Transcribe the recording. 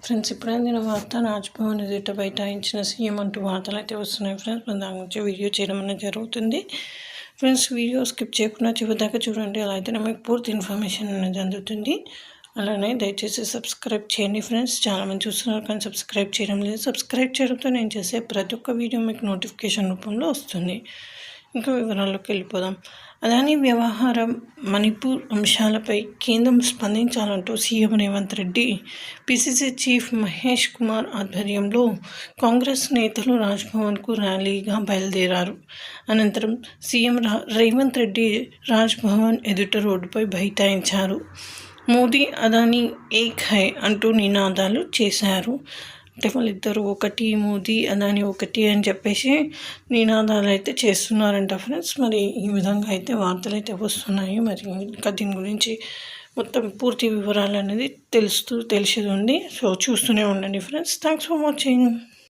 Friends ఇప్పుడే అందిన వార్త రాజ్భవన్ ఎదుట బైఠాయించిన సీఎం అంటూ వార్తలు అయితే వస్తున్నాయి ఫ్రెండ్స్. మన దాని గురించి వీడియో చేయడం అనేది జరుగుతుంది ఫ్రెండ్స్. వీడియో స్కిప్ చేయకుండా చివరిదాకా చూడండి, అలా అయితే మీకు పూర్తి ఇన్ఫర్మేషన్ అనేది అందుతుంది. అలానే దయచేసి సబ్స్క్రైబ్ చేయండి ఫ్రెండ్స్. చాలామంది చూస్తున్నారు కానీ సబ్స్క్రైబ్ చేయడం లేదు. సబ్స్క్రైబ్ చేయడంతో నేను చేసే ప్రతి ఒక్క వీడియో మీకు నోటిఫికేషన్ రూపంలో వస్తుంది. ఇంకా వివరాల్లోకి వెళ్ళిపోదాం. అదానీ వ్యవహారం, మణిపూర్ అంశాలపై కేంద్రం స్పందించాలంటూ CM Revanth Reddy PCC chief Mahesh Kumar ఆధ్వర్యంలో కాంగ్రెస్ నేతలు రాజ్భవన్కు ర్యాలీగా బయలుదేరారు. అనంతరం సీఎం రేవంత్ రెడ్డి రాజ్భవన్ ఎదుట రోడ్డుపై బైఠాయించారు. మోదీ అదానీ ఏక్ హై అంటూ నినాదాలు చేశారు. అంటే వాళ్ళిద్దరూ ఒకటి, మోదీ అదానీ ఒకటి అని చెప్పేసి నినాదాలు అయితే చేస్తున్నారంట ఫ్రెండ్స్. మరి ఈ విధంగా అయితే వార్తలు అయితే వస్తున్నాయి. మరి ఇంకా దీని గురించి మొత్తం పూర్తి వివరాలు అనేది తెలిసేది ఉంది. సో చూస్తూనే ఉండండి ఫ్రెండ్స్. Thanks for watching.